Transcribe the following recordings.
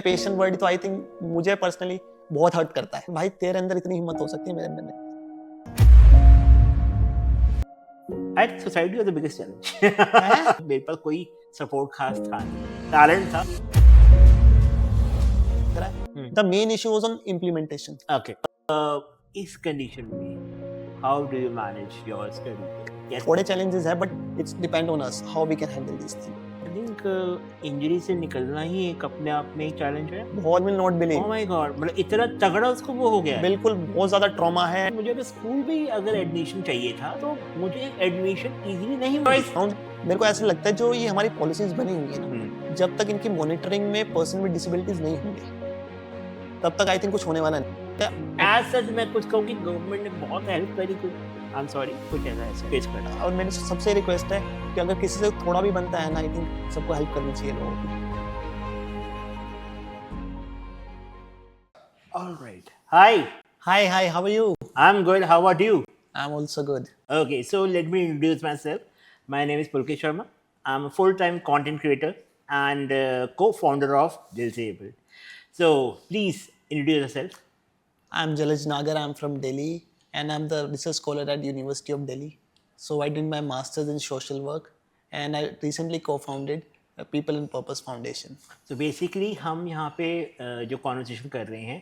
Patient word तो I think मुझे personally बहुत हर्ट करता है। भाई तेरे अंदर इतनी हिम्मत हो सकती है, मेरे अंदर नहीं। I think society was the biggest challenge. मेरे पास कोई सपोर्ट खास था नहीं, टैलेंट था। The main issue was on implementation. Okay, इस कंडीशन में how do you manage your study? थोड़े challenges है but it's depend on us how we can handle this thing. I think injury से निकलना ही एक अपने आप में एक चैलेंज है। बहुत will not oh believe, my God, मतलब इतना तगड़ा उसको वो हो गया है। बिल्कुल बहुत ज्यादा ट्रॉमा है। मुझे अगर स्कूल में अगर एडमिशन चाहिए था तो मुझे एडमिशन इजीली नहीं मिली। मेरे को ऐसा लगता है जो ये हमारी पॉलिसीज बनी हुई है ना, जब तक इनकी मॉनिटरिंग में पर्सन विद डिसेबिलिटीज नहीं होंगे तब तक आई थिंक कुछ होने वाला नहीं। एज सच मैं कुछ कहूँ कि गवर्नमेंट ने बहुत हेल्प करी, कुछ आई एम सॉरी कुछ ऐसा फेस करना। और मेरी सबसे रिक्वेस्ट है कि अगर किसी से थोड़ा भी बनता है ना, आई थिंक सबको हेल्प करनी चाहिए लोगों की। Alright, hi Hi, how are you? I am good, how are you? I'm also good. Okay, so let me introduce myself. My name is Pulkesh Sharma. I'm a full-time content creator and co-founder of Disabled. So please introduce yourself. I'm Jalaj Nagar. I'm from Delhi, and I'm the research scholar at University of Delhi. So I did my master's in social work, and I recently co-founded People in Purpose Foundation. So basically हम यहाँ पे जो conversation कर रहे हैं,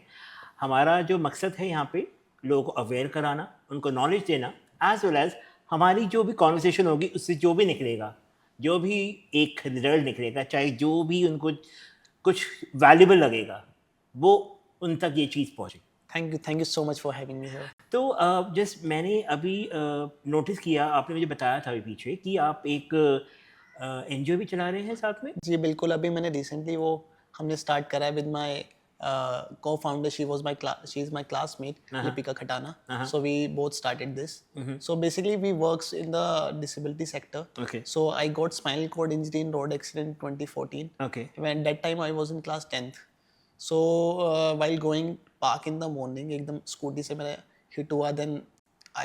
हमारा जो मकसद है यहाँ पे लोगों को अवेयर कराना, उनको नॉलेज देना, एज वेल एज हमारी जो भी कॉन्वर्सेशन होगी उससे जो भी निकलेगा, जो भी एक रिजल्ट निकलेगा, चाहे जो भी उनको कुछ वैल्यूबल लगेगा, वो उन तक ये चीज़ पहुँचे। Thank you so much for having me here. तो जस्ट मैंने अभी नोटिस किया, आपने मुझे बताया था अभी पीछे कि आप एक एनजीओ भी चला रहे हैं साथ में। जी बिल्कुल, अभी मैंने रिसेंटली वो हमने स्टार्ट करा है with my co-founder. She is my classmate, Lipika Khatana. So we both started this. So basically we works in the disability sector. Okay. So I got spinal cord injury in road accident in 2014. Okay. When that time I was in class 10th. So while going park in the morning, एकदम scooty से मेरा hit हुआ. Then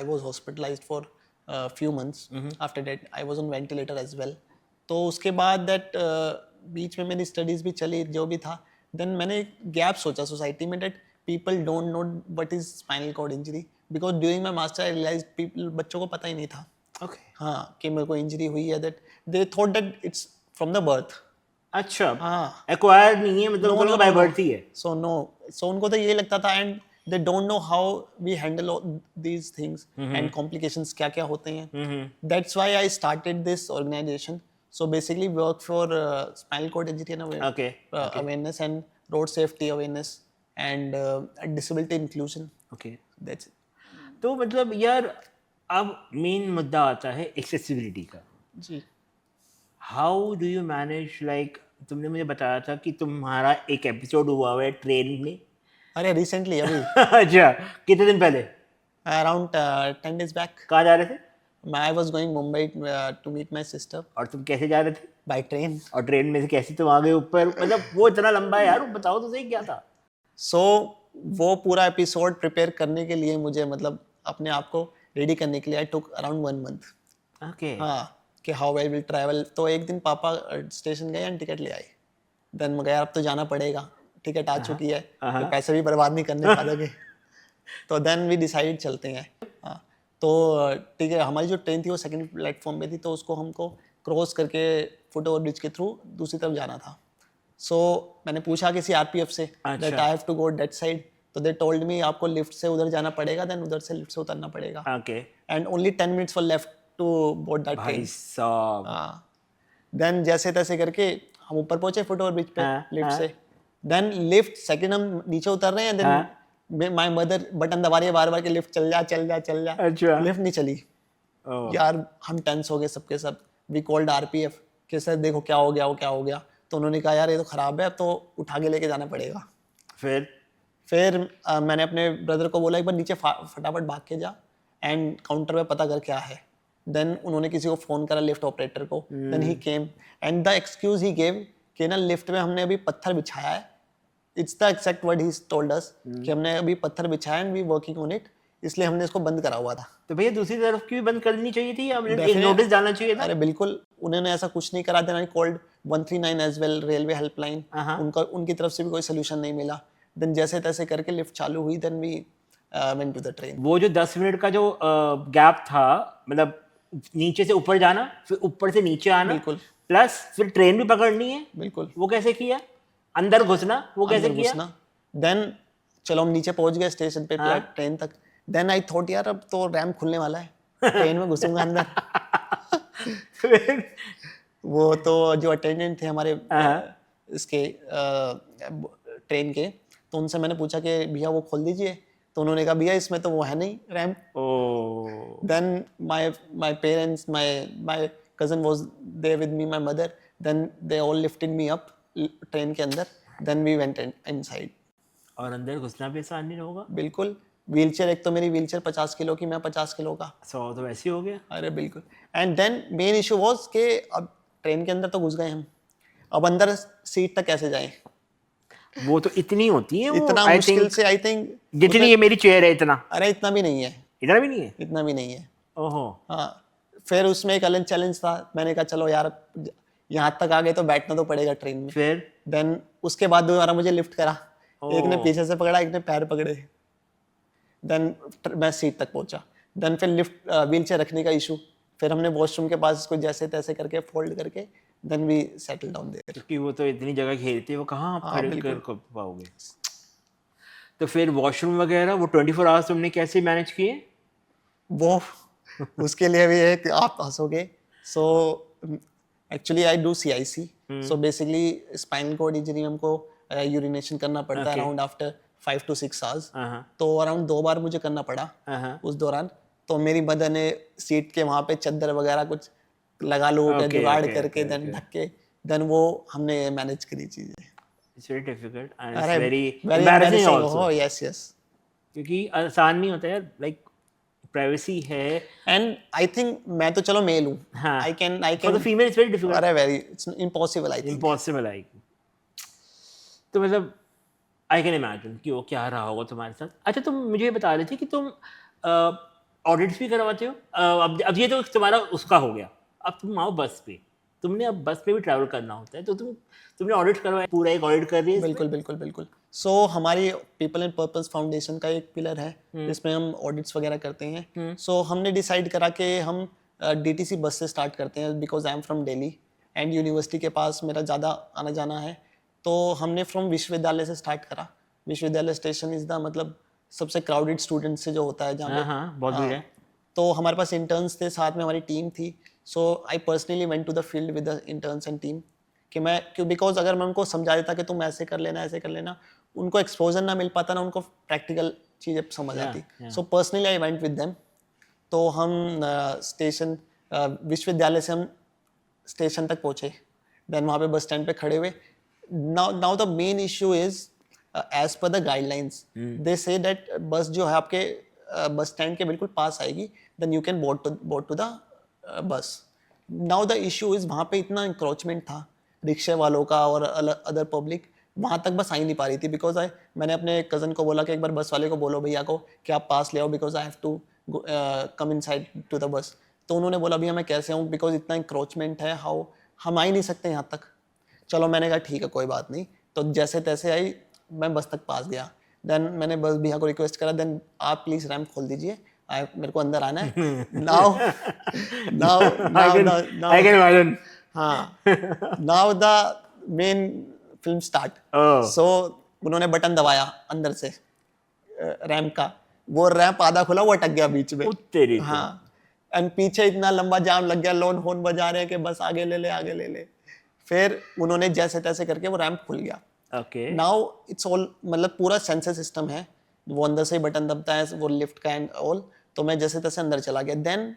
I was hospitalized for few months. After that I was on ventilator as well. तो उसके बाद that बीच में मेरी studies भी चली, जो भी था. देन मैंने गैप सोचा सोसाइटी में that people don't know what is spinal cord injury, because during my master I realize people, बच्चों को पता ही नहीं था हाँ कि मेरे को इंजरी हुई है, that they thought that it's from the birth. अच्छा, हाँ, एक्वायर्ड नहीं है, मतलब उनको बाय बर्थ ही है. सो उनको तो ये लगता था, and they don't know how we handle these things and complications क्या क्या होते हैं. That's why I started this organization. So basically work for spinal cord injury and awareness and road safety awareness and disability inclusion. Okay. That's it. तो मतलब यार अब main मुद्दा आता है एक्सेसिबिलिटी का. जी. How do you manage, like तुमने मुझे बताया था कि तुम्हारा एक एपिसोड हुआ है ट्रेन में. अरे रिसेंटली अभी. अच्छा, कितने दिन पहले? Around 10 days back. कहाँ जा रहे थे? I was going Mumbai to meet my sister. और तुम कैसे जा रहे थे? By train. और ट्रेन में से कैसे तुम आ गए ऊपर? मतलब वो इतना लंबा है यार, बताओ तो सही क्या था? So वो पूरा एपिसोड प्रिपेयर करने के लिए मुझे, मतलब अपने आप को रेडी करने के लिए, I took around 1 month. Okay. हाँ कि how I will travel. तो एक दिन पापा स्टेशन गए एंड टिकट ले आए. देन मैं गया, अब तो जाना पड़ेगा, टिकट आ चुकी है, तो पैसे भी बर्बाद नहीं करने पाओगे. तो देन वी डिसाइड चलते हैं. हाँ तो ठीक है, हमारी जो ट्रेन थी वो सेकंड प्लेटफॉर्म पे थी, तो उसको हमको क्रॉस करके फुट ओवर ब्रिज के थ्रू दूसरी तरफ जाना था. सो मैंने पूछा किसी आरपीएफ से that I have to go that side, तो दे टोल्ड मी आपको लिफ्ट से उधर जाना पड़ेगा, देन उधर से लिफ्ट से उतरना पड़ेगा. Okay. And only 10 minutes for left to board that train. भाई साहब. हाँ. देन जैसे तैसे करके हम ऊपर पहुंचे फुट ओवर ब्रिज पे लिफ्ट से. देन लिफ्ट सेकंड हम नीचे उतर रहे हैं, देन माय मदर बटन दबा रही है बार बार कि लिफ्ट चल जा चल जा चल जा. अच्छा. लिफ्ट नहीं चली. यार हम टेंस हो गए सबके सब. वी कॉल्ड आरपीएफ कि सर देखो क्या हो गया, वो क्या हो गया. तो उन्होंने कहा यार ये तो खराब है, अब तो उठा के लेके जाना पड़ेगा. फिर मैंने अपने ब्रदर को बोला एक बार नीचे फटाफट भाग के जा एंड काउंटर पे पता कर क्या है. देन उन्होंने किसी को फोन करा, लिफ्ट ऑपरेटर को. Then he came and the excuse he gave कि ना लिफ्ट में हमने अभी पत्थर बिछाया है. It's the exact word he told us कि हमने अभी पत्थर बिछाया and we working on it, इसलिए हमने इसको बंद करा हुआ था. तो भैया दूसरी तरफ की भी बंद करनी चाहिए थी या एक नोटिस डालना चाहिए था? अरे बिल्कुल, उन्होंने ऐसा कुछ नहीं करा. Then I called 139 as well, railway helpline, उनका उनकी तरफ से भी कोई सोल्यूशन नहीं मिला। देन जैसे तैसे करके लिफ्ट चालू हुई, then we went to the train. वो जो 10 मिनट का जो गैप था, मतलब नीचे से ऊपर जाना, फिर ऊपर से नीचे आना, बिल्कुल। प्लस फिर ट्रेन भी पकड़नी है, बिल्कुल। वो कैसे किया? अंदर घुसना वो कैसे किया? देन चलो हम नीचे पहुंच गए स्टेशन पे, ट्रेन तक। देन आई थॉट यार अब तो रैम्प खुलने वाला है, ट्रेन में घुसूंगा अंदर। वो तो जो अटेंडेंट थे हमारे इसके ट्रेन के, तो उनसे मैंने पूछा कि भैया वो खोल दीजिए, तो उन्होंने कहा भैया इसमें तो वो है नहीं ramp. Then my parents, my cousin was there with me, my mother, then they all lifted me up train के अंदर, देन वी वेंट इनसाइड। और अंदर घुसना भी आसान नहीं होगा? बिल्कुल। व्हीलचेयर, एक तो मेरी व्हीलचेयर 50 किलो की, मैं 50 किलो का। 100 तो वैसे ही हो गया। अरे बिल्कुल। And then main issue was कि अब ट्रेन के अंदर तो घुस गए हम, अब अंदर सीट तक कैसे जाएं? वो तो इतनी होती है, वो इतना मुश्किल से, आई थिंक जितनी ये मेरी चेयर है इतना। अरे इतना भी नहीं है, इतना भी नहीं है, इतना भी नहीं है। ओहो। हाँ, फिर उसमें एक अलग चैलेंज था। मैंने कहा चलो यार यहाँ तक आ गए तो बैठना तो पड़ेगा ट्रेन में। फिर देन उसके बाद दोबारा मुझे लिफ्ट करा, एक ने पीछे से पकड़ा, एक ने पैर पकड़े, देन मैं सीट तक पहुंचा। देन फिर लिफ्ट व्हीलचेयर रखने का इशू, फिर हमने वॉशरूम के पास इसको जैसे तैसे करके फोल्ड करके then we settle down there. क्योंकि वो तो इतनी जगह घेरती है, वो कहाँ आप खड़े कर पाओगे। तो फिर वॉशरूम वगैरह वो 24 आवर्स तुमने कैसे मैनेज किए? वो उसके लिए भी एक आप हंसोगे। So actually I do CIC, so basically spinal cord injury, हमको यूरिनेशन करना पड़ता है अराउंड आफ्टर 5 to 6 आवर्स। तो अराउंड 2 बार मुझे करना पड़ा उस दौरान। तो मेरी मदर ने सीट के वहाँ पे चद्दर वगैरह कुछ लगा लो के जुगाड़ करके देन ढक के, देन वो हमने मैनेज करी चीजें। It's very difficult and it's very embarrassing also. Yes yes, क्योंकि आसान नहीं होता यार, लाइक प्राइवेसी है। एंड आई थिंक मैं तो चलो मेल हूँ, I can for the female it's very difficult. अरे very it's impossible, I think impossible. I तो मतलब आई कैन इमेजिन कि वो क्या रहा होगा तुम्हारे साथ। अच्छा, तुम मुझे ये बता रहे थे कि तुम ऑडिट्स भी करवाते हो। अब ये तो तुम्हारा उसका हो गया, अब तुम आओ बस पे। तुमने अब बस पे भी ट्रैवल करना होता है, तो तुमने ऑडिट करवाया, पूरा एक ऑडिट कर रही है? बिल्कुल बिल्कुल बिल्कुल। सो हमारी पीपल एंड पर्पस फाउंडेशन का एक पिलर है जिसमें हम ऑडिट्स वगैरह करते हैं। सो हमने डिसाइड करा कि हम DTC बस से स्टार्ट करते हैं, because I am from Delhi and university के पास मेरा ज़्यादा आना जाना है। तो हमने फ्रॉम विश्वविद्यालय से स्टार्ट करा। विश्वविद्यालय स्टेशन इज द मतलब सबसे क्राउडेड स्टूडेंट से जो होता है जहाँ पे बहुत भीड़ है। तो हमारे पास इंटर्न्स थे, साथ में हमारी टीम थी। So I personally went to the field with the interns and team कि मैं क्यों, बिकॉज अगर मैं उनको समझा देता कि तुम ऐसे कर लेना ऐसे कर लेना, उनको एक्सपोजर ना मिल पाता ना, उनको प्रैक्टिकल चीज़ें समझ आती। So personally I went with them. तो हम स्टेशन विश्वविद्यालय से हम स्टेशन तक पहुँचे, देन वहाँ पे बस स्टैंड पे खड़े हुए। Now the main issue is as per the guidelines they say that बस जो है आपके बस स्टैंड के बिल्कुल पास आएगी, then you can board to the bus. Now the issue is वहाँ पे इतना इंक्रोचमेंट था रिक्शे वालों का और अदर पब्लिक, वहाँ तक बस आ ही नहीं पा रही थी। बिकॉज मैंने अपने कज़न को बोला कि एक बार बस वाले को बोलो भैया को कि आप पास ले आओ, because I have to come inside to the bus. तो उन्होंने बोला भैया मैं कैसे आऊँ, बिकॉज इतना इंक्रोचमेंट है, हाउ हम आ ही नहीं सकते यहाँ तक। चलो मैंने कहा ठीक है कोई बात नहीं। तो जैसे तैसे आई, मैं बस तक पास गया। देन मैंने बस भैया को रिक्वेस्ट करा, देन आप प्लीज़ रैम्प खोल दीजिए, मेरे को अंदर आना है। Now the main film start. So उन्होंने बटन दबाया अंदर से रैम्प का, वो रैम्प आधा खुला, वो अटक गया बीच में। हाँ, एंड पीछे इतना लंबा जाम लग गया, लोन होन बजा रहे हैं कि बस आगे ले ले आगे ले ले। फिर उन्होंने जैसे तैसे करके वो रैम्प खुल गया। नाउ इट्स ऑल मतलब पूरा सेंसर सिस्टम है, वो अंदर से ही बटन दबता है, वो लिफ्ट का एंड ऑल। तो मैं जैसे तैसे अंदर चला गया। देन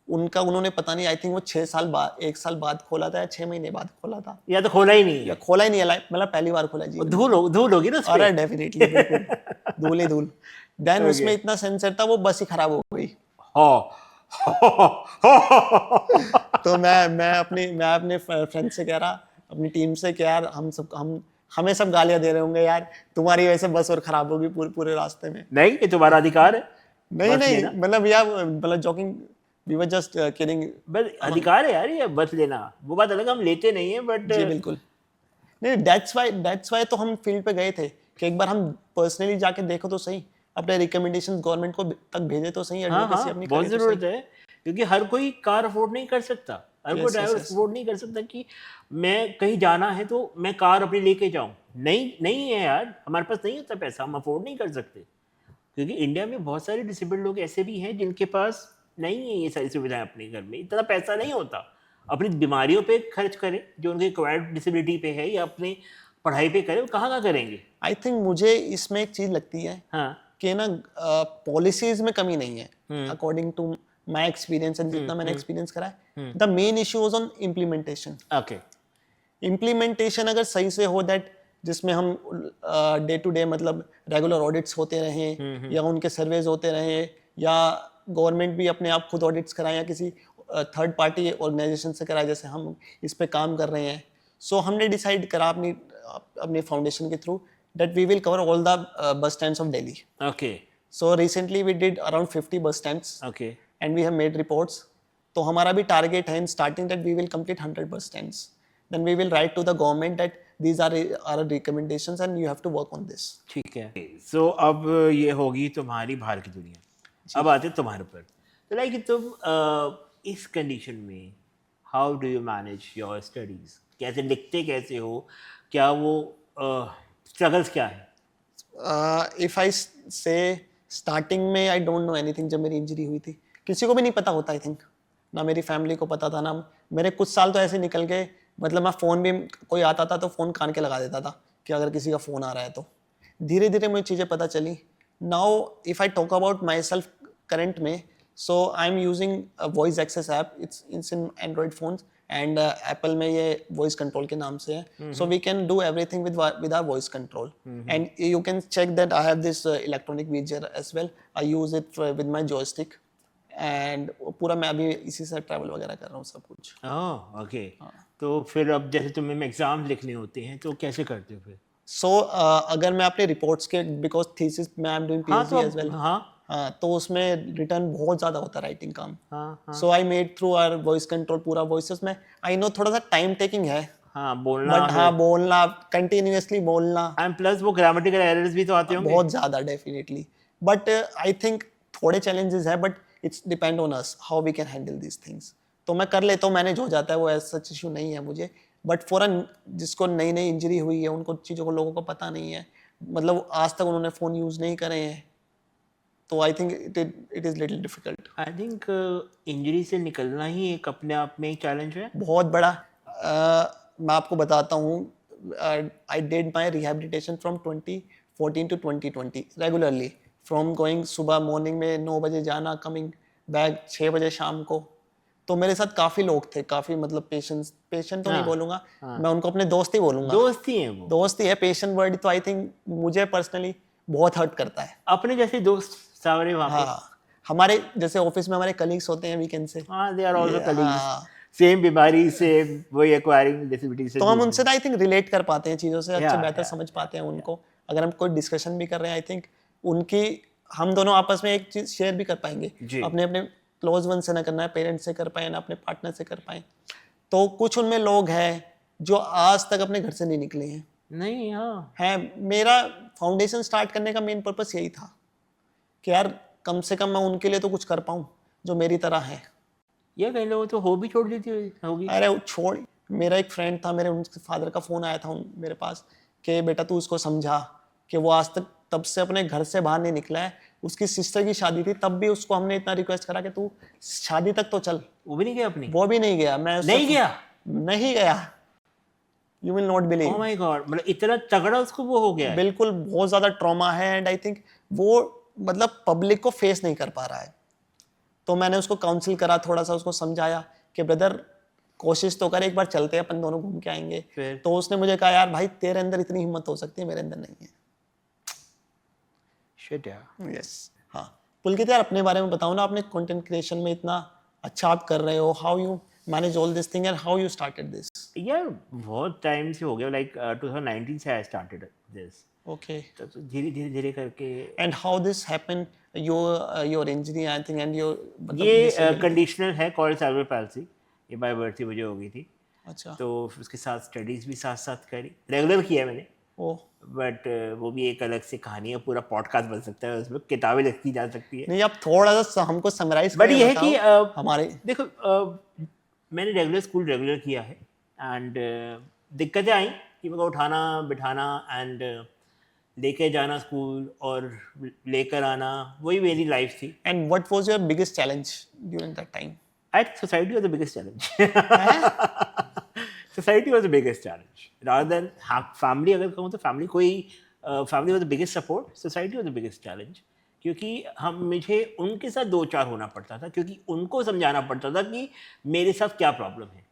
उन्होंने पता नहीं, आई थिंक वो 6 साल बाद 1 साल बाद खोला था या 6 महीने बाद खोला था, या तो खोला ही नहीं, या खोला ही नहीं है, मतलब पहली बार खोला जी। धूल होगी ना उसपे। अरे डेफिनेटली धूल ही धूल। देन उसमें इतना सेंसर था, वो बस ही खराब हो गई। तो मैं अपने फ्रेंड से कह रहा, अपनी टीम से कि यार हमें सब गालियां दे रहे होंगे यार, तुम्हारी वजह से बस और खराब होगी पूरे रास्ते में। नहीं, ये तुम्हारा अधिकार है। नहीं मतलब यार, मतलब joking we were just kidding. बस अधिकार है यार ये बस लेना, वो बात अलग, हम लेते नहीं है बट जी बिल्कुल। नहीं, दैट्स वाई तो हम फील्ड पे गए थे कि एक बार हम पर्सनली जाके देखो तो सही, अपने रिकमेंडेशंस गवर्नमेंट को तक भेजे तो सही, हाँ एडवोकेसी हाँ अपनी बहुत करे तो सही। ज़रूरत है, क्योंकि हर कोई कार अफोर्ड नहीं कर सकता, हर कोई Yes, yes, driver yes. Afford नहीं कर सकता कि मैं कहीं जाना है तो मैं कार अपनी लेके जाऊँ। नहीं नहीं है यार, हमारे पास नहीं होता पैसा, हम अफोर्ड नहीं कर सकते, क्योंकि इंडिया में बहुत सारे डिसेबल्ड लोग ऐसे भी हैं जिनके पास नहीं है ये सारी सुविधाएं, अपने घर में इतना पैसा नहीं होता अपनी बीमारियों पे खर्च करें जो उनके क्वायर्ड डिसेबिलिटी पे है, या अपनी पढ़ाई पे करें, वो कहाँ करेंगे। आई थिंक मुझे इसमें एक चीज लगती है हाँ कि ना पॉलिसीज में कमी नहीं है, according to my experience and जितना मैंने एक्सपीरियंस करा है, the main issue was on implementation. Okay implementation अगर सही से हो, दैट जिसमें हम डे टू डे मतलब रेगुलर ऑडिट्स होते रहें, या उनके सर्वेज होते रहें, या गवर्नमेंट भी अपने आप खुद ऑडिट्स कराए, या किसी थर्ड पार्टी ऑर्गेनाइजेशन से कराए, जैसे हम इस पे काम कर रहे हैं। सो हमने डिसाइड करा अपनी फाउंडेशन के through that we will cover all the bus stands of Delhi. Okay so recently we did around 50 bus stands okay and we have made reports. तो हमारा भी टारगेट है in starting that we will complete 100 bus stands, then we will write to the government that these are our recommendations and you have to work on this। ठीक है। सो अब ये होगी तुम्हारी बाहर की दुनिया, अब आते हैं तुम्हारे पर। तो लाइक तुम इस कंडीशन में how do you manage your studies, कैसे लिखते कैसे हो, क्या वो स्ट्रगल्स क्या है? इफ आई से स्टार्टिंग में आई डोंट नो एनीथिंग। जब मेरी इंजरी हुई थी किसी को भी नहीं पता होता, आई थिंक ना मेरी फैमिली को पता था, ना मेरे कुछ साल तो ऐसे निकल गए, मतलब मैं फ़ोन भी, कोई आता था तो फ़ोन कान के लगा देता था कि अगर किसी का फ़ोन आ रहा है तो। धीरे धीरे मुझे चीज़ें पता चली। Now if I talk about myself current में, so I am using voice access app, it's in Android phones, and Apple में ये वॉइस कंट्रोल के नाम से है। So we can do everything with our voice control, and you can check that I have this electronic wheelchair as well. I use it with my joystick, and पूरा मैं अभी इसी से ट्रैवल वगैरह कर रहा हूँ सब कुछ। Oh okay. तो फिर अब जैसे तुम्हें एग्जाम लिखने होते हैं तो कैसे करते हो फिर? सो अगर मैं अपने रिपोर्ट्स के, बिकॉज थीसिस मैं आई एम डूइंग हाँ तो पीएचडी एज वेल, हाँ तो उसमें रिटर्न बहुत ज़्यादा होता है, राइटिंग काम। हाँ so I made through our voice control पूरा वॉइसेस में। आई नो थोड़ा सा टाइम टेकिंग है, हाँ बोलना, बट हाँ बोलना, कंटिन्यूअसली बोलना, एंड प्लस वो ग्रामेटिकल एरर्स भी तो आते होंगे बहुत ज़्यादा डेफिनेटली। बट आई थिंक थोड़े चैलेंजेस है, but it's depend on us how we can handle these things. तो मैं कर लेता हूँ, मैनेज हो जाता है, वो ऐसा सच इशू नहीं है मुझे। बट फॉर जिसको नई नई इंजरी हुई है, उनको चीज़ों को लोगों को पता नहीं है, मतलब आज तक उन्होंने फ़ोन यूज़ नहीं करे हैं, तो I think it is little difficult. I think injury से निकलना ही एक अपने आप में एक चैलेंज है बहुत बड़ा। मैं आपको बताता हूँ, I did my rehabilitation from 2014 to 2020 regularly, from going सुबह मॉर्निंग में 9 बजे जाना, कमिंग बैक 6 बजे शाम को। तो मेरे साथ काफ़ी लोग थे, काफ़ी मतलब पेशेंट तो नहीं बोलूँगा, मैं उनको अपने दोस्त ही बोलूँगा, दोस्त ही है वो, दोस्त ही है। पेशेंट वर्ड तो आई थिंक मुझे पर्सनली बहुत हर्ट करता है। अपने जैसे दोस्त सारे वहाँ पे। हाँ, हमारे जैसे ऑफिस में हमारे कलीग्स होते हैं वीकेंड से, हाँ दे आर आल्सो हाँ। कलीग्स, सेम बीमारी से, वही एक्वायरिंग डिसेबिलिटी से, तो हम उनसे आई थिंक रिलेट कर पाते हैं चीज़ों से, अच्छे बेहतर yeah. समझ पाते हैं उनको। अगर हम कोई डिस्कशन भी कर रहे हैं, आई थिंक उनकी, हम दोनों आपस में एक चीज़ शेयर भी कर पाएंगे, अपने अपने क्लोज वन से ना करना है, पेरेंट्स से कर पाए ना अपने पार्टनर से कर पाए। तो कुछ उनमें लोग हैं जो आज तक अपने घर से नहीं निकले हैं। नहीं हाँ है, मेरा फाउंडेशन स्टार्ट करने का मेन पर्पस यही था कि यार कम से कम मैं उनके लिए तो कुछ कर पाऊँ जो मेरी तरह है। ये कई लोगों तो हो भी छोड़ देती होगी। अरे छोड़, मेरा एक फ्रेंड था, मेरे उनके फादर का फ़ोन आया था मेरे पास कि बेटा तू उसको समझा कि वो आज तक तब से अपने घर से बाहर नहीं निकला है। उसकी सिस्टर की शादी थी, तब भी उसको हमने इतना रिक्वेस्ट करा कि तू शादी तक तो चल, वो भी नहीं गया अपनी, वो भी नहीं गया। मैं नहीं गया, you will not believe. Oh my God, मतलब इतना तगड़ा उसको वो हो गया है। बिल्कुल, बहुत ज़्यादा ट्रॉमा है, एंड आई थिंक वो मतलब पब्लिक को फेस नहीं कर पा रहा है। तो मैंने उसको काउंसिल करा, थोड़ा सा उसको समझाया कि ब्रदर कोशिश तो कर, एक बार चलते हैं अपन दोनों घूम के आएंगे। तो उसने मुझे कहा यार भाई तेरे अंदर इतनी हिम्मत हो सकती है, मेरे अंदर नहीं है। शिट यार। यस हाँ, पुलकित यार अपने बारे में बताओ ना, आपने कंटेंट क्रिएशन में इतना अच्छा आप कर रहे हो, how you manage all this thing and how you started this? यार बहुत टाइम से हो गया, लाइक 2019 से आई स्टार्टेड दिस, Okay. तो धीरे धीरे धीरे करके And how this happened? Your injury, I think, and your मतलब ये disability. कंडीशनल है कॉल्ड सेरेब्रल पैल्सी, ये बाय बर्थ ही मुझे हो गई थी। अच्छा। तो फिर उसके साथ स्टडीज़ भी साथ साथ करी, रेगुलर किया मैंने, ओह बट वो भी एक अलग से कहानी है, पूरा पॉडकास्ट बन सकता है उसमें, किताबें लिखी जा सकती है। नहीं, आप थोड़ा सा हमको समराइज बट करके ये है कि बताओ हमारे। देखो मैंने रेगुलर स्कूल रेगुलर किया है, एंड दिक्कतें आई कि मेरे को उठाना बिठाना एंड लेके जाना स्कूल और लेकर आना, वही मेरी लाइफ थी। And what was your biggest challenge during that time? I think society was the biggest challenge. Society was the biggest challenge. Rather than family, अगर कहूँ तो family कोई family was the biggest support. Society was the biggest challenge. क्योंकि मुझे उनके साथ दो चार होना पड़ता था, क्योंकि उनको समझाना पड़ता था कि मेरे साथ क्या प्रॉब्लम है।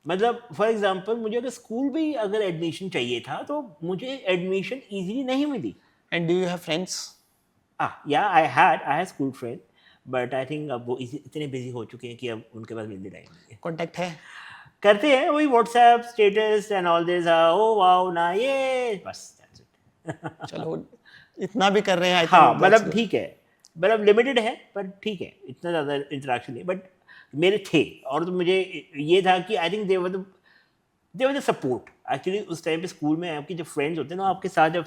मतलब फॉर एग्जांपल मुझे अगर स्कूल भी अगर एडमिशन चाहिए था तो मुझे एडमिशन इजीली नहीं मिली। And do you have friends? Yeah, I had school friend, but I think अब वो इतने बिजी हो चुके हैं कि अब उनके पास मिलने टाइम नहीं है। Contact है? करते हैं वही WhatsApp status and all this, oh wow ना ये, बस that's it। चलो इतना भी कर रहे हैं, I हाँ think that's मतलब good. ठीक है, मतलब लिमिटेड है पर ठीक है, इतना ज़्यादा इंटरेक्शन नहीं, बट मेरे थे। और तो मुझे ये था कि I think they were the support actually. उस टाइम पे स्कूल में आपके जो फ्रेंड्स होते हैं ना, आपके साथ जब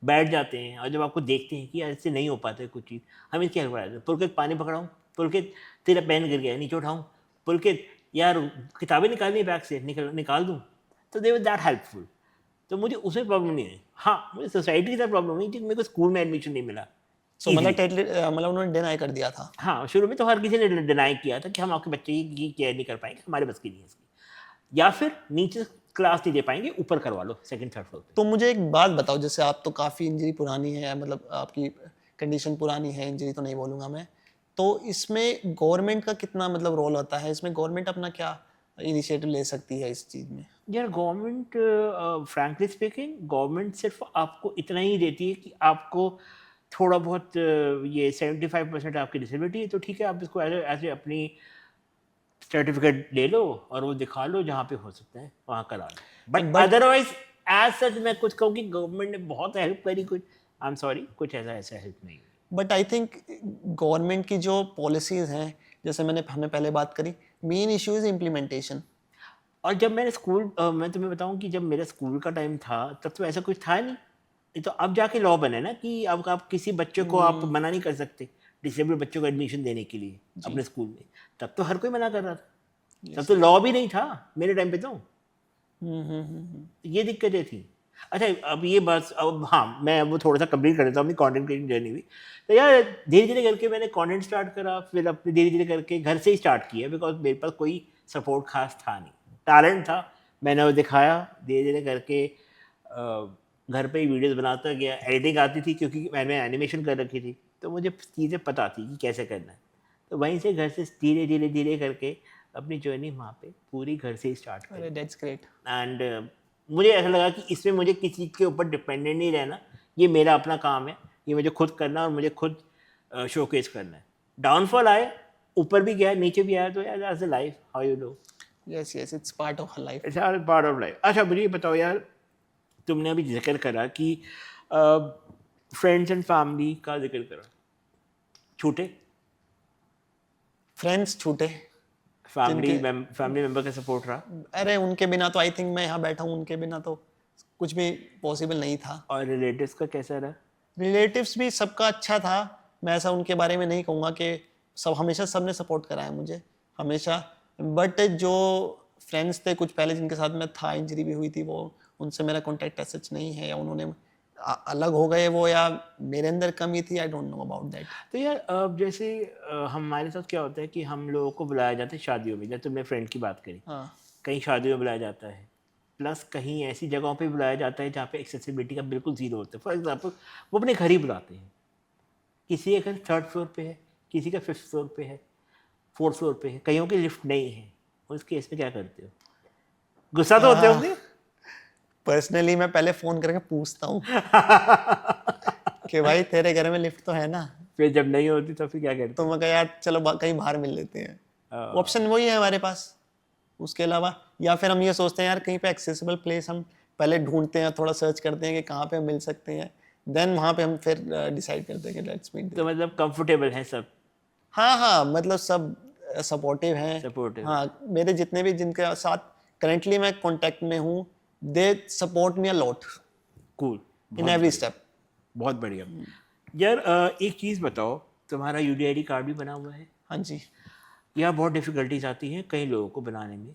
बैठ जाते हैं और जब आपको देखते हैं कि यार इससे नहीं हो पाता है कुछ चीज़, हम इसकी हेल्प कराते हैं। पुलकित पानी पकड़ाऊँ, पुलकित तेरा पेन गिर गया नीचे उठाऊँ, पुलकित यार किताबें निकालनी बैग से निकाल दूँ, तो दे वर दैट हेल्पफुल। तो मुझे उसमें प्रॉब्लम नहीं है। हाँ मुझे सोसाइटी की तरह प्रॉब्लम नहीं थी, मेरे को स्कूल में एडमिशन नहीं मिला। So मतलब उन्होंने डिनाई कर दिया था। हाँ शुरू में तो हर किसी ने डिनाई किया था कि हम आपके बच्चे की केयर नहीं कर पाएंगे, हमारे बस की नहीं है इसकी, या फिर नीचे क्लास नहीं दे पाएंगे, ऊपर करवा लो सेकंड थर्ड फ्लोर पे। तो मुझे एक बात बताओ, जैसे आप तो काफ़ी इंजरी पुरानी है, मतलब आपकी कंडीशन पुरानी है, इंजरी तो नहीं बोलूँगा मैं, तो इसमें गवर्नमेंट का कितना मतलब रोल होता है? इसमें गवर्नमेंट अपना क्या इनिशिएटिव ले सकती है इस चीज़ में? यार गवर्नमेंट फ्रैंकली स्पीकिंग गवर्नमेंट सिर्फ आपको इतना ही देती है कि आपको थोड़ा बहुत ये 75% आपकी डिसेबिलिटी है तो ठीक है, आप इसको ऐसे अपनी सर्टिफिकेट ले लो और वो दिखा लो, जहाँ पे हो सकता है वहाँ करा लो। बट अदरवाइज एज सच मैं कुछ कहूँ कि गवर्नमेंट ने बहुत हेल्प करी, कुछ आई एम सॉरी कुछ ऐसा हेल्प नहीं। बट आई थिंक गवर्नमेंट की जो पॉलिसीज़ हैं, जैसे हमने पहले बात करी, मेन इशू इज़ इम्प्लीमेंटेशन। और जब मैंने स्कूल मैं तुम्हें बताऊं कि जब मेरा स्कूल का टाइम था तब तो ऐसा कुछ था नहीं। ये तो अब जाके लॉ बने ना कि अब आप किसी बच्चे को आप मना नहीं कर सकते डिसेबल्ड बच्चों को एडमिशन देने के लिए अपने स्कूल में। तब तो हर कोई मना कर रहा था, तब तो लॉ भी नहीं था मेरे टाइम पे तो। ये दिक्कतें थी। अच्छा अब ये बात, अब हाँ मैं वो थोड़ा सा कंप्लीट कर देता हूँ अपनी कंटेंट क्रिएटिंग जर्नी भी। तो यार धीरे धीरे करके मैंने कंटेंट स्टार्ट करा, फिर अपने धीरे धीरे करके घर से ही स्टार्ट किया, बिकॉज मेरे पास कोई सपोर्ट खास था नहीं। टैलेंट था, मैंने वो दिखाया, धीरे धीरे करके घर पे ही वीडियोस बनाता गया। एडिटिंग आती थी क्योंकि मैंने एनिमेशन कर रखी थी, तो मुझे चीज़ें पता थी कि कैसे करना है। तो वहीं से घर से धीरे धीरे धीरे करके अपनी जर्नी वहाँ पे पूरी घर से ही स्टार्ट करी। That's great. एंड मुझे ऐसा लगा कि इसमें मुझे किसी चीज़ के ऊपर डिपेंडेंट नहीं रहना, ये मेरा अपना काम है, ये मुझे खुद करना और मुझे खुद शोकेस करना है। डाउनफॉल आए, ऊपर भी गया नीचे भी आया, तो यार that's the life, how you do. Yes yes, it's part of life. It's part of life. अच्छा मुझे ये बताओ यार, तुमने अभी जिक्र करा कि फ्रेंड्स एंड फैमिली का जिक्र करा, छूटे फ्रेंड्स छूटे, फैमिली मेंबर का सपोर्ट रहा? अरे उनके बिना तो आई थिंक मैं यहाँ बैठा हूँ, उनके बिना तो कुछ भी पॉसिबल नहीं था। और रिलेटिव्स का कैसा रहा? रिलेटिव्स भी सबका अच्छा था, मैं ऐसा उनके बारे में नहीं कहूँगा कि हमेशा सबने सपोर्ट करा है मुझे हमेशा। बट जो फ्रेंड्स थे कुछ पहले जिनके साथ मैं था, इंजरी भी हुई थी, वो उनसे मेरा कॉन्टैक्ट सच नहीं है, या उन्होंने अलग हो गए वो, या मेरे अंदर कमी थी, I don't know about that. तो यार जैसे हमारे साथ क्या होता है कि हम लोगों को बुलाया जाता है शादियों में, जैसे तुमने फ्रेंड की बात करी, कहीं शादियों में बुलाया जाता है, प्लस कहीं ऐसी जगहों पे बुलाया जाता है जहाँ पे एक्सेसिबिलिटी का बिल्कुल जीरो होता है। फॉर एग्जांपल वो अपने घर ही बुलाते हैं, किसी का घर 3rd फ्लोर पे है, किसी का 5th फ्लोर पे है, 4th फ्लोर पे है, कईयों की लिफ्ट नहीं है। उस केस में क्या करते हो? गुस्सा तो होते होंगे? पर्सनली मैं पहले फ़ोन करके पूछता हूँ कि भाई तेरे घर में लिफ्ट तो है ना। फिर जब नहीं होती तो फिर क्या करते? तो मैं कहा यार चलो कहीं बाहर मिल लेते हैं, ऑप्शन वही है हमारे पास, उसके अलावा। या फिर हम ये सोचते हैं यार कहीं पे एक्सेसिबल प्लेस हम पहले ढूंढते हैं, थोड़ा सर्च करते हैं कि कहाँ पे हम मिल सकते हैं, देन वहाँ पे हम फिर डिसाइड करते हैं कि लेट्स मीट। तो मतलब कंफर्टेबल है सब? हाँ हाँ, मतलब सब सपोर्टिव हैं। सपोर्टिव। हाँ, मेरे जितने भी जिनके साथ करेंटली मैं कांटेक्ट में हूँ, they support me a lot cool, in every step. बहुत बढ़िया यार। एक चीज़ बताओ, तुम्हारा यूडीआईडी कार्ड भी बना हुआ है? हाँ जी। यार बहुत डिफ़िकल्टीज आती हैं कई लोगों को बनाने में,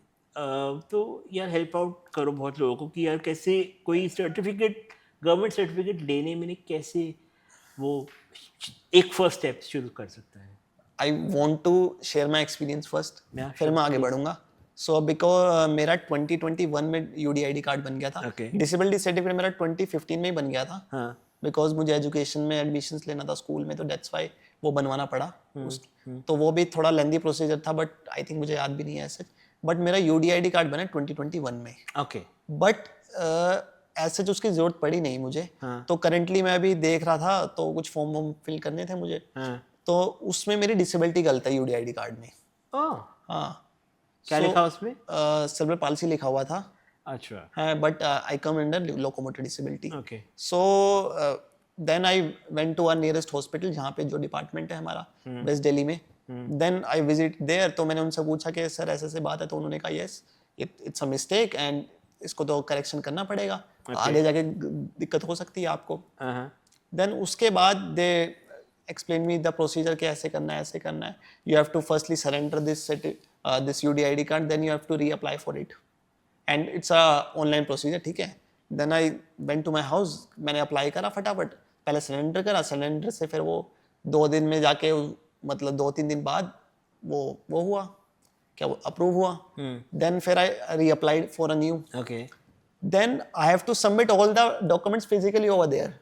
तो यार हेल्प आउट करो बहुत लोगों को कि यार कैसे कोई सर्टिफिकेट, गवर्नमेंट सर्टिफिकेट लेने में कैसे वो एक फर्स्ट स्टेप शुरू कर सकता है। I want to share my experience first, Yeah, फिर sure, मैं आगे please. बढ़ूंगा। सो बिकॉज मेरा 2021 में यूडीआईडी कार्ड बन गया था। Okay. डिसेबिलिटी सर्टिफिकेट मेरा 2015 में ही बन गया था। हाँ। बिकॉज मुझे एजुकेशन में एडमिशन्स लेना था स्कूल में, तो डेट्स वाई वो बनवाना पड़ा। तो वो भी थोड़ा लेंदी प्रोसीजर था, बट आई थिंक मुझे याद भी नहीं है ऐसे। बट मेरा यूडीआईडी कार्ड बना 2021 में। ओके। बट ऐसे जो उसकी जरूरत पड़ी नहीं मुझे। हाँ। तो करेंटली मैं अभी देख रहा था, तो कुछ फॉर्म वॉर्म फिल करने थे मुझे। हाँ। तो उसमें मेरी डिसेबिलिटी गलत है यूडीआईडी कार्ड में। ओह, हाँ। क्या लिखा उसमें? सेरेब्रल पाल्सी लिखा हुआ था। अच्छा। हाँ, but I come under locomotor disability. Okay. So then I went to our nearest hospital, जहाँ पे जो डिपार्टमेंट है हमारा वेस्ट दिल्ली में। Then I visit there. तो मैंने उनसे पूछा कि सर ऐसे ऐसे बात है, तो उन्होंने कहा yes it's a mistake and इसको तो करेक्शन करना पड़ेगा। आगे जाके दिक्कत हो सकती है आपको। देन उसके बाद दे explain me the procedure कि ऐसे करना है, ऐसे करना है। You have to firstly surrender this UDID card, then you have to reapply for it, and it's a online procedure, ठीक है। Then I went to my house, मैंने अप्लाई करा फटाफट, पहले सरेंडर करा, सरेंडर से फिर वो 2 दिन में जाके, मतलब 2-3 दिन बाद वो हुआ, क्या वो अप्रूव हुआ। Then फिर I reapplied for a new, okay. then I have to submit all the documents physically over there.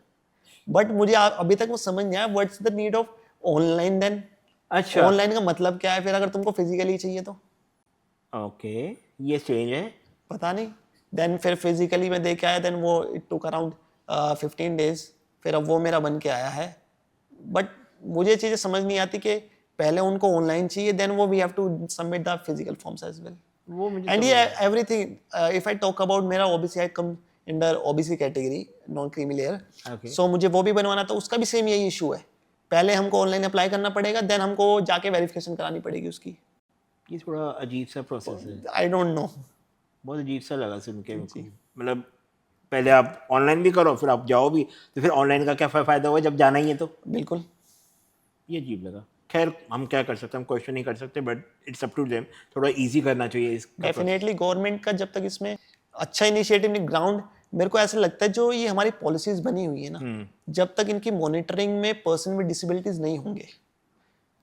But मुझे अभी तक वो समझ नहीं आया what's the need of online then. अच्छा। ऑनलाइन का मतलब क्या है फिर, अगर तुमको फिजिकली चाहिए तो? ओके, ये चेंज है। पता नहीं। देन फिर फिजिकली मैं दे के आया, देन वो इट टुक अराउंड 15 डेज, फिर अब वो मेरा बन के आया है। बट मुझे चीज़ें समझ नहीं आती कि पहले उनको ऑनलाइन चाहिए, देन वो we have to submit the physical forms as well. वो मुझे एंड ये everything, if I talk about मेरा OBC, I come under OBC category, non creamy layer. Okay. So मुझे वो भी बनवाना, तो उसका भी सेम यही इशू है। पहले हमको ऑनलाइन अप्लाई करना पड़ेगा, देन हमको जाके वेरिफिकेशन करानी पड़ेगी उसकी। ये थोड़ा अजीब सा प्रोसेस है। आई डोंट नो, बहुत अजीब सा लगा सुन के मुझको। मतलब पहले आप ऑनलाइन भी करो, फिर आप जाओ भी, तो फिर ऑनलाइन का क्या फ़ायदा हुआ जब जाना ही है तो? बिल्कुल। ये अजीब लगा। खैर हम क्या कर सकते हैं, हम क्वेश्चन नहीं कर सकते, but it's up to them. थोड़ा इजी करना चाहिए इसका। डेफिनेटली गवर्नमेंट का जब तक इसमें अच्छा इनिशिएटिव नहीं, ग्राउंड, मेरे को ऐसा लगता है जो ये हमारी पॉलिसीज बनी हुई है ना, जब तक इनकी मॉनिटरिंग में पर्सन विद डिसेबिलिटीज नहीं होंगे,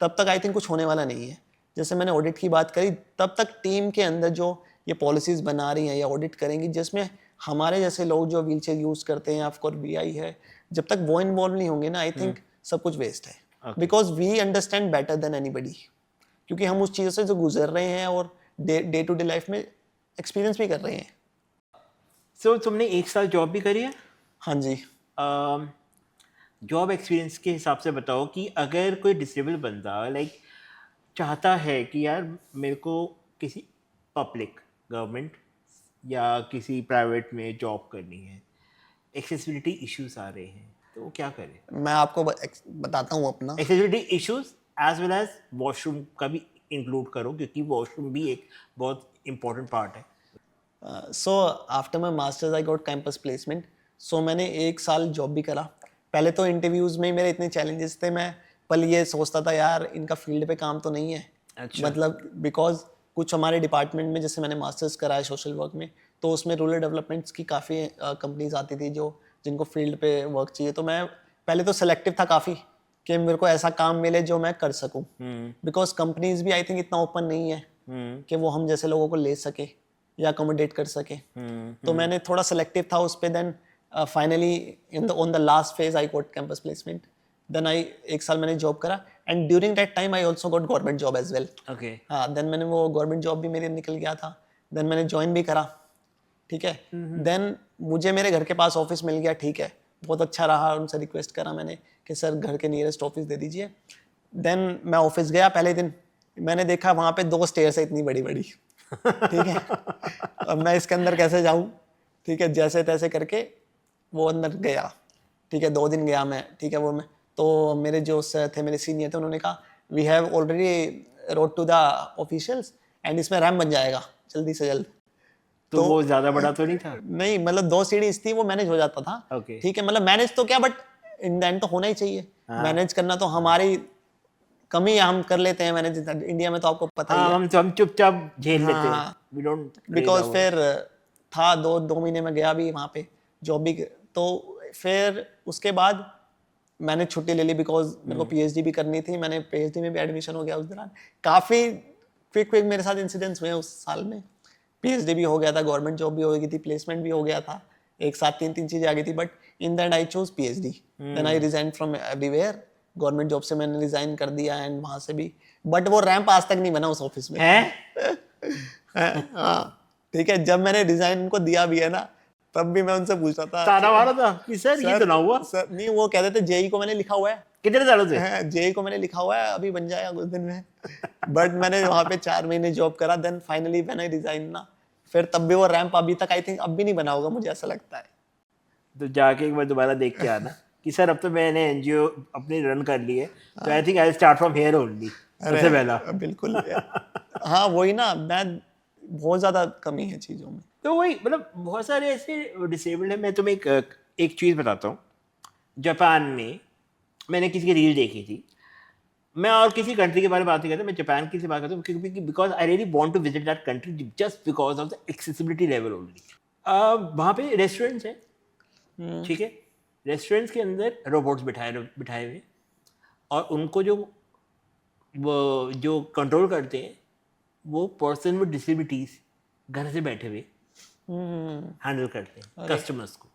तब तक आई थिंक कुछ होने वाला नहीं है। जैसे मैंने ऑडिट की बात करी, तब तक टीम के अंदर जो ये पॉलिसीज बना रही हैं या ऑडिट करेंगी, जिसमें हमारे जैसे लोग जो व्हील चेयर यूज करते हैं, ऑफकोर्स वीआई है, जब तक वो इन्वॉल्व नहीं होंगे ना, आई थिंक सब कुछ वेस्ट है। Because we understand better than anybody, क्योंकि हम उस चीज़ों से जो गुजर रहे हैं और डे टू डे लाइफ में एक्सपीरियंस भी कर रहे हैं। सो तुमने 1 साल जॉब भी करी है? हाँ जी। जॉब एक्सपीरियंस के हिसाब से बताओ कि अगर कोई डिसेबल बंदा लाइक चाहता है कि यार मेरे को किसी पब्लिक, गवर्नमेंट या किसी प्राइवेट में जॉब करनी है, एक्सेसिबिलिटी इश्यूज आ रहे हैं, तो वो क्या करे? मैं आपको बताता हूँ अपना accessibility issues as well as washroom का भी इंक्लूड करो, क्योंकि वॉशरूम भी एक बहुत इंपॉर्टेंट पार्ट है। So after my masters I got campus placement. So मैंने 1 साल जॉब भी करा। पहले तो इंटरव्यूज़ में मेरे इतने चैलेंजेस थे, मैं पल ये सोचता था यार इनका फील्ड पे काम तो नहीं है। अच्छा। मतलब बिकॉज कुछ हमारे डिपार्टमेंट में, जैसे मैंने मास्टर्स करा है सोशल वर्क में, तो उसमें रूरल डेवलपमेंट्स की काफ़ी कंपनीज आती थी जो जिनको फील्ड पे वर्क चाहिए। तो मैं पहले तो सेलेक्टिव था काफ़ी कि मेरे को ऐसा काम मिले जो मैं कर सकूं, बिकॉज कंपनीज भी आई थिंक इतना ओपन नहीं है कि वो हम जैसे लोगों को ले सके या अकोमोडेट कर सके। तो मैंने थोड़ा सेलेक्टिव था उस पर। Then finally on the last phase I got campus placement. Then 1 साल मैंने जॉब करा, and during that time I also got government job as well. Okay. हाँ, देन मैंने वो गवर्नमेंट जॉब भी मेरे निकल गया था। देन मैंने ज्वाइन भी करा, ठीक है। देन मुझे मेरे घर के पास ऑफिस मिल गया, ठीक है, बहुत अच्छा रहा। उनसे रिक्वेस्ट करा मैंने कि सर घर के नियरेस्ट ऑफिस दे दीजिए। देन मैं ऑफिस गया, पहले दिन मैंने देखा वहाँ पे 2 स्टेयर्स है इतनी बड़ी बड़ी, ठीक है। अब मैं इसके अंदर कैसे जाऊँ? ठीक है, जैसे तैसे करके वो अंदर गया, ठीक है, 2 दिन गया मैं, ठीक है, वो मैं तो मेरे जो सर थे, मेरे सीनियर थे, उन्होंने कहा we have already wrote to the officials and इसमें रैम बन जाएगा जल्दी से जल्द। तो वो ज्यादा बड़ा तो नहीं था? नहीं, मतलब 2 सीढ़ी थी, वो मैनेज हो जाता था। Okay. ठीक है, मतलब मैनेज तो क्या, बट इन द एंड तो होना ही चाहिए। मैनेज करना तो हमारी कमी है, हम कर लेते हैं मैनेज, इंडिया में तो आपको पता ही है। हम चुपचाप झेल लेते हैं, वी डोंट, बिकॉज फिर था 2 महीने में गया भी वहाँ पे जॉब भी, तो फिर उसके बाद मैंने छुट्टी ले ली बिकॉज मेरे को पीएचडी भी करनी थी। मैंने पीएचडी में भी एडमिशन हो गया उस दौरान। काफ़ी क्विक मेरे साथ इंसिडेंट्स हुए उस साल में। पीएचडी भी हो गया था, गवर्नमेंट जॉब भी हो गई थी, प्लेसमेंट भी हो गया था, एक साथ 3 चीज़ें आ गई थी, but in the end I choose PhD. Then I resign from everywhere. Government job से मैंने रिजाइन कर दिया एंड वहाँ से भी, बट वो रैंप आज तक नहीं बना उस ऑफिस में। हाँ, ठीक है, जब मैंने रिजाइन उनको दिया भी है ना, तब भी मैं उनसे पूछ रहा था, ताना मारा था कि सर ये तो ना हुआ। सर नहीं, वो कहते थे जेई को मैंने लिखा हुआ है। कितने सालों से? जेई को मैंने लिखा हुआ है, अभी बन जाएगा कुछ दिन में। बट मैंने वहाँ पे 4 महीने जॉब करा, then finally when I resign ना, फिर तब भी वो रैंप अभी तक आई थिंक अब भी नहीं बना होगा, मुझे ऐसा लगता है। तो जाके एक बार दोबारा देख के आना कि सर अब तो मैंने एनजीओ अपनी रन कर ली है, तो I think I start from here only, सबसे पहला। बिल्कुल। हाँ, वही ना, मैं बहुत ज़्यादा कमी है चीज़ों में। तो वही, मतलब बहुत सारे ऐसे डिसेबल्ड है। मैं तुम्हें एक चीज़ बताता हूँ। जापान में मैंने किसी की रील देखी थी, मैं और किसी कंट्री के बारे में बात नहीं करता, मैं जापान की से बात करता हूँ, क्योंकि because I really want to visit that country just because of the accessibility level only. वहाँ पे रेस्टोरेंट्स हैं, ठीक है, रेस्टोरेंट्स के अंदर रोबोट्स बिठाए हुए, और उनको जो कंट्रोल करते हैं वो पर्सन विद डिसेबिलिटीज घर से बैठे हुए हैंडल करते हैं कस्टमर्स को।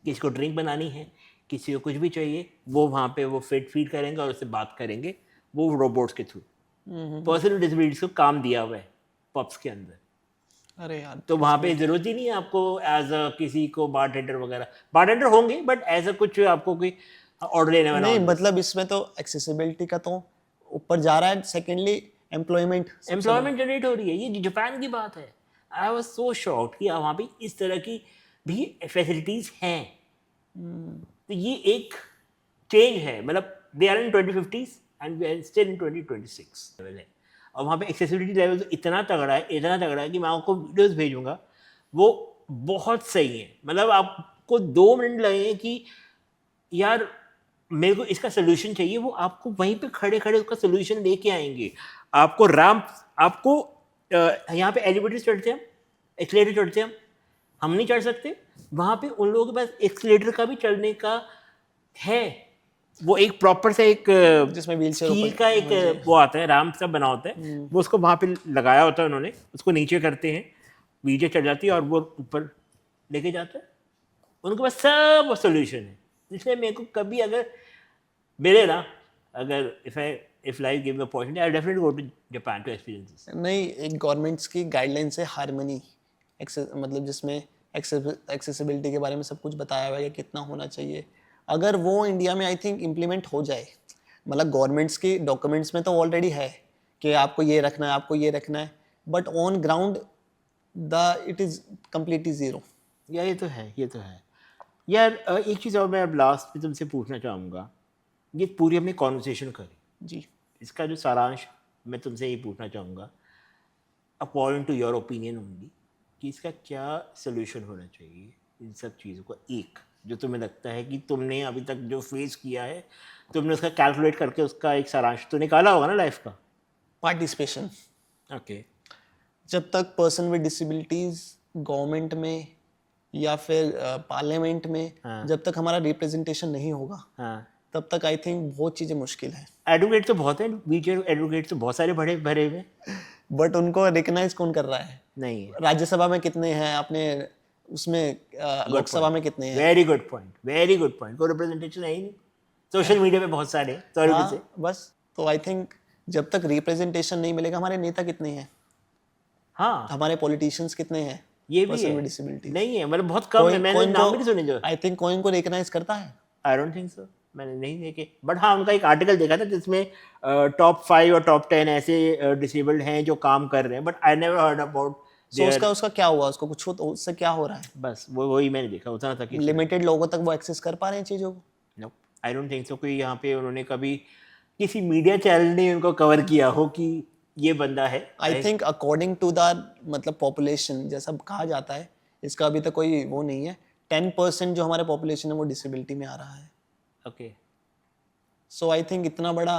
किसी को ड्रिंक बनानी है, किसी को कुछ भी चाहिए, वो वहाँ पे वो फीड करेंगे और उससे बात करेंगे वो रोबोट्स के थ्रू। पर्सन विद डिसेबिलिटीज को काम दिया हुआ है पब्स के अंदर। अरे यार, तो वहाँ पे ज़रूरत ही नहीं है आपको एज अ किसी को बारटेंडर वगैरह, बारटेंडर होंगे बट एज अ कुछ आपको कोई ऑर्डर लेने वाला नहीं, मतलब इसमें तो एक्सेसिबिलिटी का तो ऊपर जा रहा है। सेकेंडली एम्प्लॉयमेंट जनरेट हो रही है, ये जापान की बात है। आई वाज सो शॉक्ड कि वहाँ पे इस तरह की भी फैसिलिटीज़ हैं। तो ये एक चेंज है, मतलब they are in 2050s and we are still in 2026 level है। और वहाँ पे एक्सेसिबिलिटी लेवल तो इतना तगड़ा है कि मैं आपको वीडियोस भेजूंगा, वो बहुत सही है। मतलब आपको 2 मिनट लगेंगे कि यार मेरे को इसका सोल्यूशन चाहिए, वो आपको वहीं पे खड़े खड़े उसका सोल्यूशन लेके आएंगे। आपको रैंप, आपको यहाँ पे एलिवेटर चढ़ते हैं, एक्सीलेटर चढ़ते हैं, हम नहीं चढ़ सकते, वहाँ पे उन लोगों के पास एक्सीलेटर का भी चढ़ने का है। वो एक प्रॉपर से एक जिसमें व्हीलचेयर स्टील का एक वो आता है, रैंप सब बना होता है, वो उसको वहाँ पे लगाया होता है उन्होंने, उसको नीचे करते हैं, व्हीलचेयर चढ़ जाती है और वो ऊपर लेके जाता है। उनके पास सब सोल्यूशन है। इसलिए मेरे को कभी अगर मिले ना, अगर if life gave me opportunity, I'll definitely go to Japan to experience this. नहीं, एक गवर्नमेंट्स की गाइडलाइंस है हार्मनी, मतलब जिसमें एक्सेसिबिलिटी के बारे में सब कुछ बताया हुआ है कि कितना होना चाहिए। अगर वो इंडिया में आई थिंक इम्प्लीमेंट हो जाए, मतलब गवर्नमेंट्स की डॉक्यूमेंट्स में तो ऑलरेडी है कि आपको ये रखना है, आपको ये रखना है, but on ground it is completely zero. यार ये तो है यार। एक चीज़ और मैं अब लास्ट में तुमसे पूछना चाहूँगा, ये पूरी हमने कॉन्वर्सेशन करी जी, इसका जो सारांश मैं तुमसे ये पूछना चाहूँगा, according to your opinion only, कि इसका क्या सोल्यूशन होना चाहिए इन सब चीज़ों का, एक जो तुम्हें लगता है कि तुमने अभी तक जो फेस किया है, तुमने उसका कैलकुलेट करके उसका एक सारांश तो निकाला होगा ना लाइफ का। पार्टिसिपेशन। ओके। जब तक पर्सन विद डिसेबिलिटीज गवर्नमेंट में या फिर पार्लियामेंट में जब तक हमारा रिप्रेजेंटेशन नहीं होगा, तब तक आई थिंक बहुत चीज़ें मुश्किल है। एडवोकेट तो बहुत है, बीच एडवोकेट तो बहुत सारे भरे हुए, बट उनको रिकग्नाइज कौन कर रहा है? नहीं है। राज्यसभा में कितने हैं, अपने उसमें लोकसभा में कितने हैं? Very good point. कोई रिप्रेजेंटेशन है ही नहीं। सोशल मीडिया पे बहुत सारे, बस। तो आई थिंक जब तक रिप्रेजेंटेशन नहीं मिलेगा, हमारे नेता कितने हैं, हाँ, हमारे पॉलिटिशियंस कितने हैं, ये भी है, डिसेबिलिटी नहीं है, मतलब बहुत कम है। मैंने नाम भी नहीं सुने जो। आई थिंक कोई इनको रिकग्नाइज करता है? आई डोंट थिंक सो, मैंने नहीं देखे। बट हाँ, उनका एक आर्टिकल देखा था जिसमें टॉप 5 और टॉप 10 ऐसे डिसेबल्ड हैं जो काम कर रहे हैं, but I never heard about so उसका उसका क्या हुआ, उसको कुछ उससे क्या हो रहा है? बस वही मैंने देखा, उतना तक ही। लिमिटेड लोगों तक वो एक्सेस कर पा रहे हैं चीज़ों को? No, I don't think so. कोई यहाँ पे उन्होंने कभी किसी मीडिया चैनल ने उनको कवर किया हो कि ये बंदा है। I think according to the मतलब पॉपुलेशन जैसा कहा जाता है, इसका अभी तक कोई वो नहीं है, 10% जो हमारे पॉपुलेशन है वो डिसेबिलिटी में आ रहा है। ओके। सो आई थिंक इतना बड़ा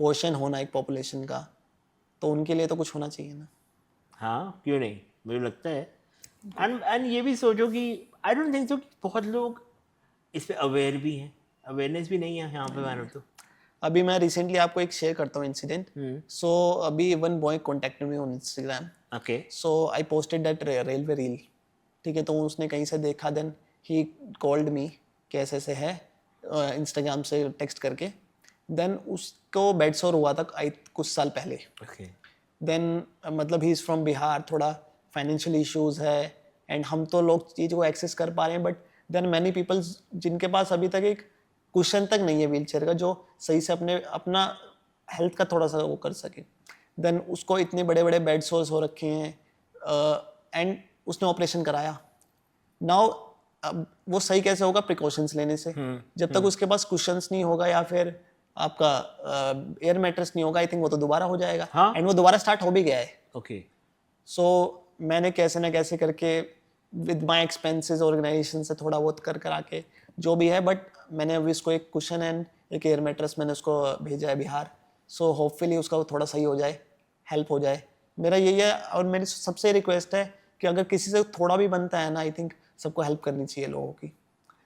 पोर्शन होना एक पॉपुलेशन का, तो उनके लिए तो कुछ होना चाहिए ना। हाँ, क्यों नहीं, मुझे लगता है। एंड ये भी सोचो कि आई डोंट थिंक सो कि बहुत लोग इस पे अवेयर भी हैं, अवेयरनेस भी नहीं है यहाँ पे मैंने तो। अभी मैं रिसेंटली आपको एक शेयर करता हूँ इंसिडेंट। सो अभी one boy contacted me on Instagram. Okay. So I posted that railway reel, ठीक है, तो उसने कहीं से देखा, देन ही कॉल्ड मी कि ऐसे ऐसे है, इंस्टाग्राम से टेक्स्ट करके। देन उसको बेड सोर हुआ था कुछ साल पहले। ओके। देन मतलब ही इज़ फ्रॉम बिहार, थोड़ा फाइनेंशियल इश्यूज है, एंड हम तो लोग चीज़ को एक्सेस कर पा रहे हैं, बट देन मैनी पीपल्स जिनके पास अभी तक एक कुशन तक नहीं है व्हीलचेयर का, जो सही से अपना हेल्थ का थोड़ा सा वो कर सके। देन उसको इतने बड़े बड़े बेड सोर्स हो रखे हैं, एंड उसने ऑपरेशन कराया। नाउ वो सही कैसे होगा? प्रिकॉशंस लेने से। जब तक उसके पास कुशंस नहीं होगा या फिर आपका एयर मैट्रेस नहीं होगा, आई थिंक वो तो दोबारा हो जाएगा। हाँ? एंड वो दोबारा स्टार्ट हो भी गया है। ओके। सो मैंने कैसे ना कैसे करके विद माई एक्सपेंसेस ऑर्गेनाइजेशन से थोड़ा बहुत कर आके जो भी है, बट मैंने अभी इसको एक कुशन एंड एक एयर मैट्रेस मैंने उसको भेजा है बिहार। सो होपफुली उसका थोड़ा सही हो जाए, हेल्प हो जाए, मेरा यही है। और मेरी सबसे रिक्वेस्ट है कि अगर किसी से थोड़ा भी बनता है ना, आई थिंक सबको हेल्प करनी चाहिए, लोगों की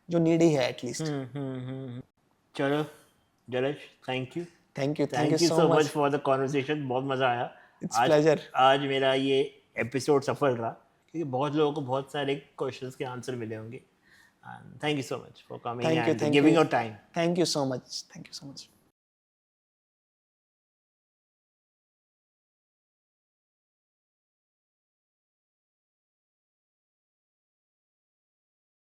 जो नीडी है एटलीस्ट। चलो Jalaj, thank you thank you so much for the conversation, बहुत मज़ा आया। It's pleasure. आज मेरा ये एपिसोड सफल रहा क्योंकि बहुत लोगों को बहुत सारे क्वेश्चंस के आंसर मिले होंगे। Thank you so much for coming and giving your time. Thank you so much.